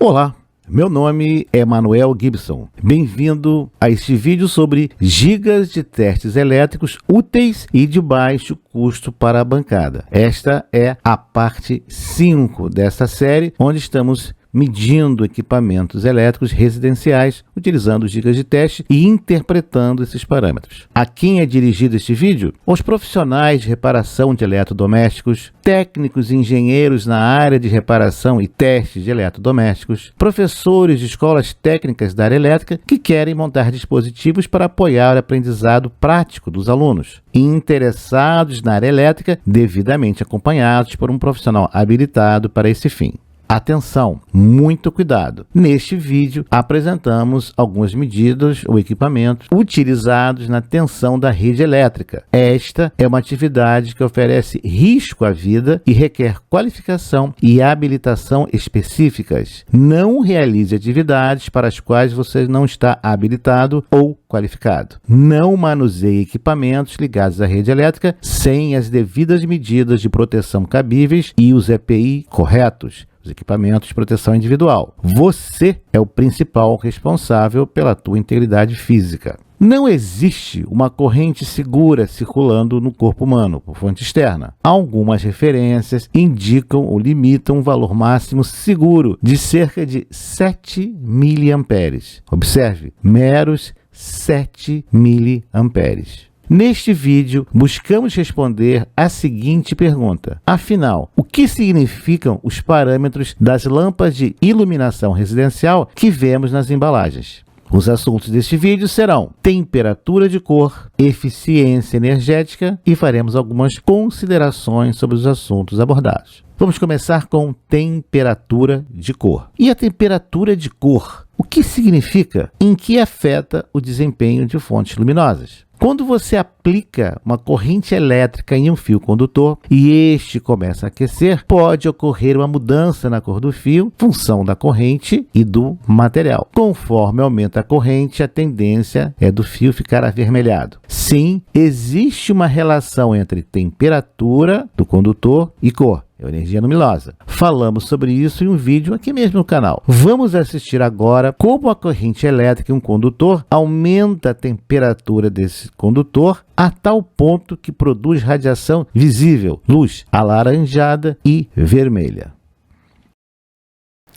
Olá, meu nome é Manuel Gibson. Bem-vindo a este vídeo sobre gigas de testes elétricos úteis e de baixo custo para a bancada. Esta é a parte 5 desta série, onde estamos medindo equipamentos elétricos residenciais, utilizando gigas de teste e interpretando esses parâmetros. A quem é dirigido este vídeo? Aos profissionais de reparação de eletrodomésticos, técnicos e engenheiros na área de reparação e teste de eletrodomésticos, professores de escolas técnicas da área elétrica que querem montar dispositivos para apoiar o aprendizado prático dos alunos, e interessados na área elétrica devidamente acompanhados por um profissional habilitado para esse fim. Atenção, muito cuidado. Neste vídeo apresentamos algumas medidas ou equipamentos utilizados na tensão da rede elétrica. Esta é uma atividade que oferece risco à vida e requer qualificação e habilitação específicas. Não realize atividades para as quais você não está habilitado ou qualificado. Não manuseie equipamentos ligados à rede elétrica sem as devidas medidas de proteção cabíveis e os EPI corretos. Equipamentos de proteção individual. Você é o principal responsável pela tua integridade física. Não existe uma corrente segura circulando no corpo humano por fonte externa. Algumas referências indicam ou limitam um valor máximo seguro de cerca de 7 miliamperes. Observe, meros 7 miliamperes. Neste vídeo, buscamos responder a seguinte pergunta. Afinal, o que significam os parâmetros das lâmpadas de iluminação residencial que vemos nas embalagens? Os assuntos deste vídeo serão temperatura de cor, eficiência energética e faremos algumas considerações sobre os assuntos abordados. Vamos começar com temperatura de cor. E a temperatura de cor? O que significa? Em que afeta o desempenho de fontes luminosas? Quando você aplica uma corrente elétrica em um fio condutor e este começa a aquecer, pode ocorrer uma mudança na cor do fio, função da corrente e do material. Conforme aumenta a corrente, a tendência é do fio ficar avermelhado. Sim, existe uma relação entre temperatura do condutor e cor. É energia luminosa. Falamos sobre isso em um vídeo aqui mesmo no canal. Vamos assistir agora como a corrente elétrica em um condutor aumenta a temperatura desse condutor a tal ponto que produz radiação visível, luz alaranjada e vermelha.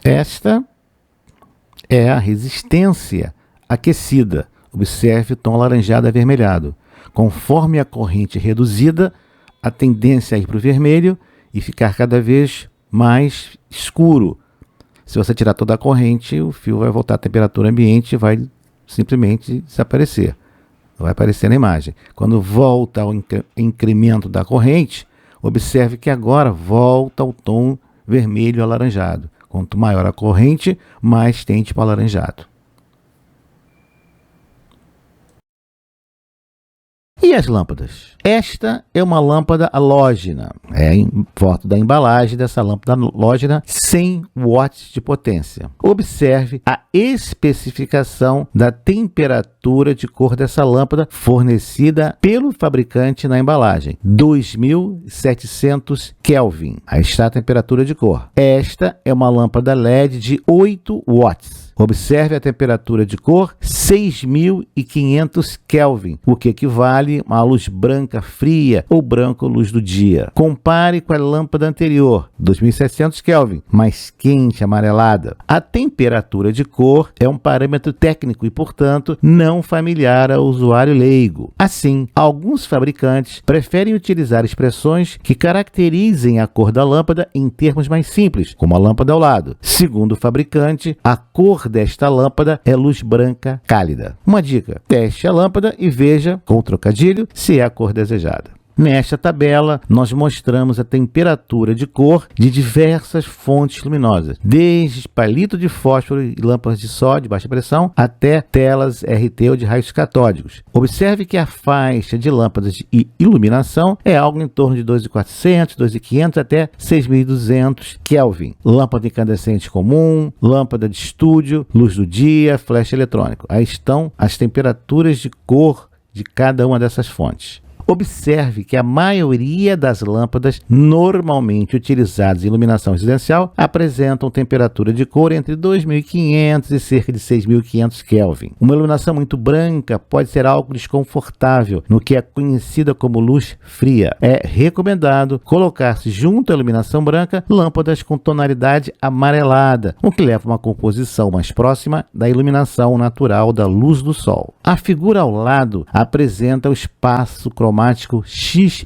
Esta é a resistência aquecida. Observe o tom alaranjado avermelhado. Conforme a corrente é reduzida, a tendência é ir para o vermelho e ficar cada vez mais escuro. Se você tirar toda a corrente, o fio vai voltar à temperatura ambiente e vai simplesmente desaparecer. Vai aparecer na imagem. Quando volta ao incremento da corrente, observe que agora volta ao tom vermelho alaranjado. Quanto maior a corrente, mais tende para o alaranjado. E as lâmpadas? Esta é uma lâmpada halógena. É em foto da embalagem dessa lâmpada halógena, 100 watts de potência. Observe a especificação da temperatura de cor dessa lâmpada fornecida pelo fabricante na embalagem. 2700 Kelvin. Aí está a temperatura de cor. Esta é uma lâmpada LED de 8 watts. Observe a temperatura de cor, 6.500 Kelvin, o que equivale a luz branca fria ou branco luz do dia. Compare com a lâmpada anterior, 2.700 Kelvin, mais quente, amarelada. A temperatura de cor é um parâmetro técnico e, portanto, não familiar ao usuário leigo. Assim, alguns fabricantes preferem utilizar expressões que caracterizem a cor da lâmpada em termos mais simples, como a lâmpada ao lado. Segundo o fabricante, a cor desta lâmpada é luz branca cálida. Uma dica: teste a lâmpada e veja, com o trocadilho, se é a cor desejada. Nesta tabela, nós mostramos a temperatura de cor de diversas fontes luminosas, desde palito de fósforo e lâmpadas de sódio de baixa pressão até telas RT ou de raios catódicos. Observe que a faixa de lâmpadas de iluminação é algo em torno de 2.400, 2.500 até 6.200 Kelvin. Lâmpada incandescente comum, lâmpada de estúdio, luz do dia, flash eletrônico. Aí estão as temperaturas de cor de cada uma dessas fontes. Observe que a maioria das lâmpadas normalmente utilizadas em iluminação residencial apresentam temperatura de cor entre 2.500 e cerca de 6.500 Kelvin. Uma iluminação muito branca pode ser algo desconfortável, no que é conhecida como luz fria. É recomendado colocar-se junto à iluminação branca lâmpadas com tonalidade amarelada, o que leva a uma composição mais próxima da iluminação natural da luz do sol. A figura ao lado apresenta o espaço cromático XY.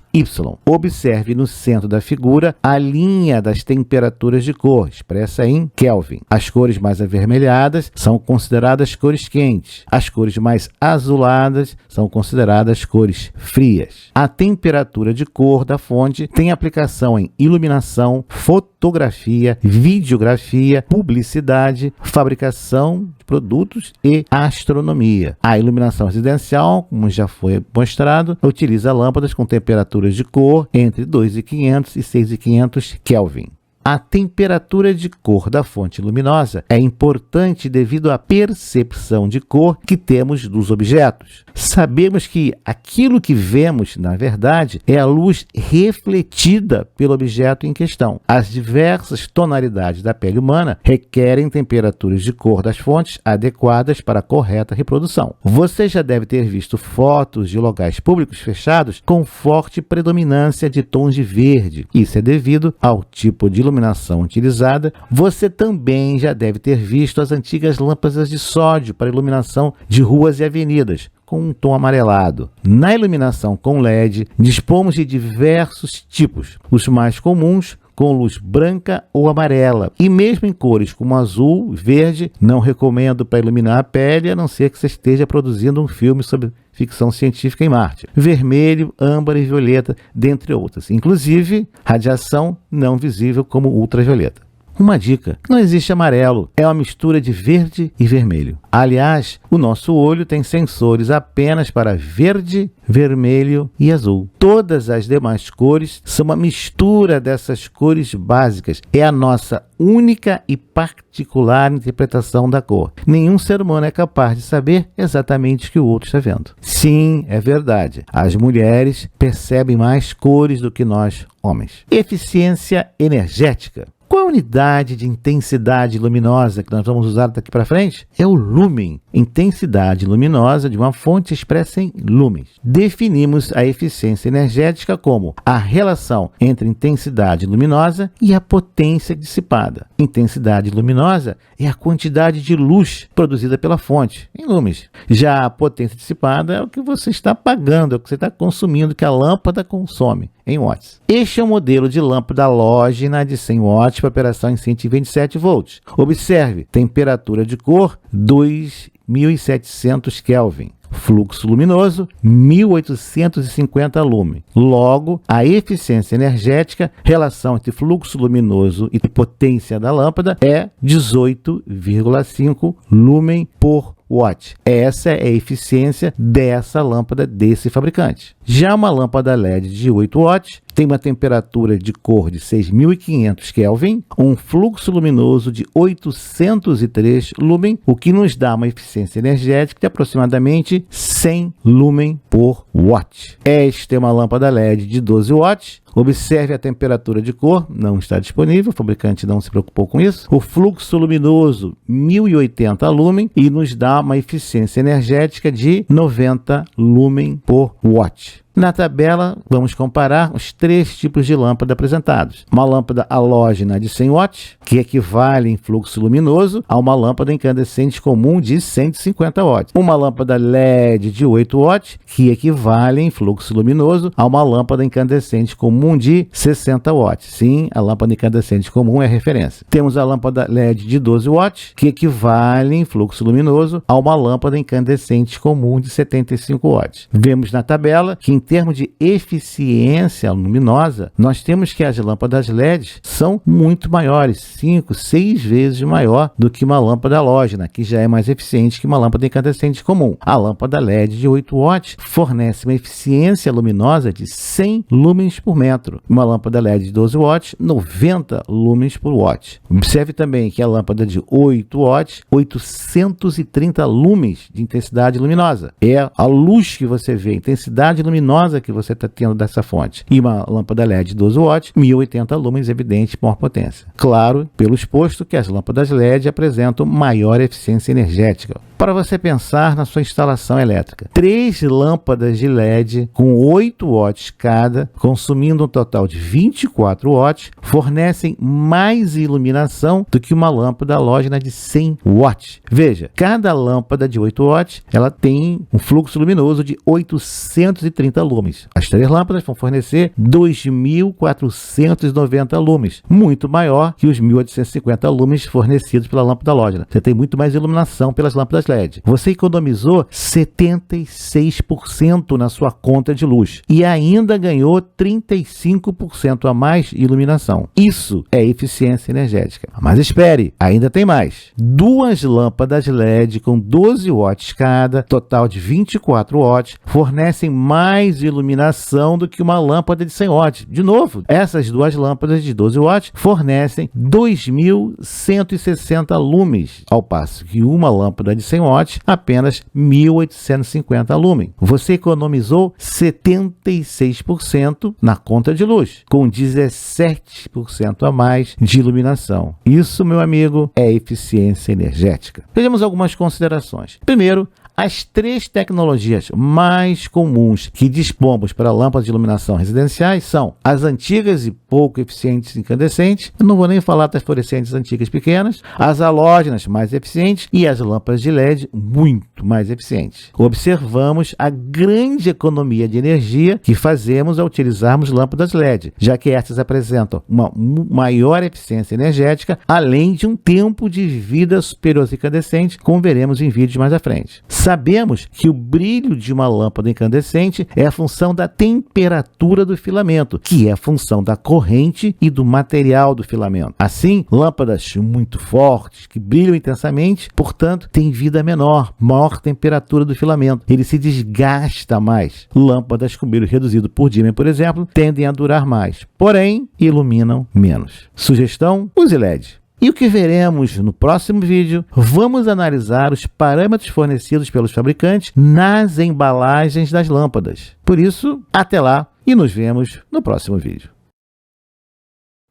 Observe no centro da figura a linha das temperaturas de cor, expressa em Kelvin. As cores mais avermelhadas são consideradas cores quentes. As cores mais azuladas são consideradas cores frias. A temperatura de cor da fonte tem aplicação em iluminação, fotografia, videografia, publicidade, fabricação de produtos e astronomia. A iluminação residencial, como já foi mostrado, utiliza lâmpadas com temperaturas de cor entre 2.500 e 6.500 Kelvin. A temperatura de cor da fonte luminosa é importante devido à percepção de cor que temos dos objetos. Sabemos que aquilo que vemos, na verdade, é a luz refletida pelo objeto em questão. As diversas tonalidades da pele humana requerem temperaturas de cor das fontes adequadas para a correta reprodução. Você já deve ter visto fotos de locais públicos fechados com forte predominância de tons de verde. Isso é devido ao tipo de iluminação utilizada. Você também já deve ter visto as antigas lâmpadas de sódio para iluminação de ruas e avenidas, com um tom amarelado. Na iluminação com LED, dispomos de diversos tipos. Os mais comuns com luz branca ou amarela, e mesmo em cores como azul, verde, não recomendo para iluminar a pele, a não ser que você esteja produzindo um filme sobre ficção científica em Marte. Vermelho, âmbar e violeta, dentre outras. Inclusive, radiação não visível como ultravioleta. Uma dica: não existe amarelo, é uma mistura de verde e vermelho. Aliás, o nosso olho tem sensores apenas para verde, vermelho e azul. Todas as demais cores são uma mistura dessas cores básicas. É a nossa única e particular interpretação da cor. Nenhum ser humano é capaz de saber exatamente o que o outro está vendo. Sim, é verdade. As mulheres percebem mais cores do que nós, homens. Eficiência energética. Qual a unidade de intensidade luminosa que nós vamos usar daqui para frente? É o lúmen, intensidade luminosa de uma fonte expressa em lumens. Definimos a eficiência energética como a relação entre intensidade luminosa e a potência dissipada. Intensidade luminosa é a quantidade de luz produzida pela fonte, em lumens. Já a potência dissipada é o que você está pagando, é o que você está consumindo, que a lâmpada consome, em watts. Este é o modelo de lâmpada halógena de 100 watts para operação em 127 volts. Observe, temperatura de cor 2.700 Kelvin. Fluxo luminoso, 1.850 lumen. Logo, a eficiência energética, relação entre fluxo luminoso e potência da lâmpada, é 18,5 lumen por watt. Essa é a eficiência dessa lâmpada desse fabricante. Já uma lâmpada LED de 8 watts tem uma temperatura de cor de 6.500 Kelvin, um fluxo luminoso de 803 lumen, o que nos dá uma eficiência energética de aproximadamente 100 lumen por watt. Esta é uma lâmpada LED de 12 watts. Observe a temperatura de cor, não está disponível, o fabricante não se preocupou com isso. O fluxo luminoso, 1080 lumen, e nos dá uma eficiência energética de 90 lumen por watt. Na tabela, vamos comparar os três tipos de lâmpada apresentados. Uma lâmpada halógena de 100 watts, que equivale em fluxo luminoso a uma lâmpada incandescente comum de 150 watts. Uma lâmpada LED de 8 watts, que equivale em fluxo luminoso a uma lâmpada incandescente comum de 60 watts. Sim, a lâmpada incandescente comum é a referência. Temos a lâmpada LED de 12 watts, que equivale em fluxo luminoso a uma lâmpada incandescente comum de 75 watts. Vemos na tabela que, em termos de eficiência luminosa, nós temos que as lâmpadas LED são muito maiores, 5, 6 vezes maior do que uma lâmpada halógena, que já é mais eficiente que uma lâmpada incandescente comum. A lâmpada LED de 8 watts fornece uma eficiência luminosa de 100 lumens por metro. Uma lâmpada LED de 12 watts, 90 lumens por watt. Observe também que a lâmpada de 8 watts, 830 lumens de intensidade luminosa. É a luz que você vê, intensidade luminosa luminosa que você está tendo dessa fonte. E uma lâmpada LED de 12 watts, 1080 lumens, evidente, maior potência. Claro, pelo exposto que as lâmpadas LED apresentam maior eficiência energética. Para você pensar na sua instalação elétrica, 3 lâmpadas de LED com 8 watts cada, consumindo um total de 24 watts, fornecem mais iluminação do que uma lâmpada halógena de 100 watts. Veja, cada lâmpada de 8 watts ela tem um fluxo luminoso de 830 lumens. As 3 lâmpadas vão fornecer 2.490 lumens, muito maior que os 1.850 lumens fornecidos pela lâmpada halógena. Você tem muito mais iluminação pelas lâmpadas LED. Você economizou 76% na sua conta de luz e ainda ganhou 35% a mais de iluminação. Isso é eficiência energética. Mas espere, ainda tem mais. 2 lâmpadas LED com 12 watts cada, total de 24 watts, fornecem mais iluminação do que uma lâmpada de 100 watts. De novo, essas 2 lâmpadas de 12 watts fornecem 2.160 lumens, ao passo que uma lâmpada de 100 watts apenas 1.850 lumens. Você economizou 76% na conta de luz, com 17% a mais de iluminação. Isso, meu amigo, é eficiência energética. Vejamos algumas considerações. Primeiro, as 3 tecnologias mais comuns que dispomos para lâmpadas de iluminação residenciais são as antigas e pouco eficientes incandescentes, eu não vou nem falar das fluorescentes antigas pequenas, as halógenas mais eficientes e as lâmpadas de LED muito mais eficientes. Observamos a grande economia de energia que fazemos ao utilizarmos lâmpadas LED, já que estas apresentam uma maior eficiência energética, além de um tempo de vida superior aos incandescentes, como veremos em vídeos mais à frente. Sabemos que o brilho de uma lâmpada incandescente é a função da temperatura do filamento, que é a função da corrente e do material do filamento. Assim, lâmpadas muito fortes, que brilham intensamente, portanto, têm vida menor, maior temperatura do filamento. Ele se desgasta mais. Lâmpadas com brilho reduzido por dímen, por exemplo, tendem a durar mais, porém, iluminam menos. Sugestão? Use LED. E o que veremos no próximo vídeo, vamos analisar os parâmetros fornecidos pelos fabricantes nas embalagens das lâmpadas. Por isso, até lá e nos vemos no próximo vídeo.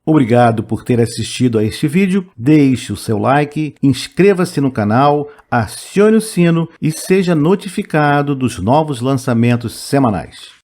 Obrigado por ter assistido a este vídeo, deixe o seu like, inscreva-se no canal, acione o sino e seja notificado dos novos lançamentos semanais.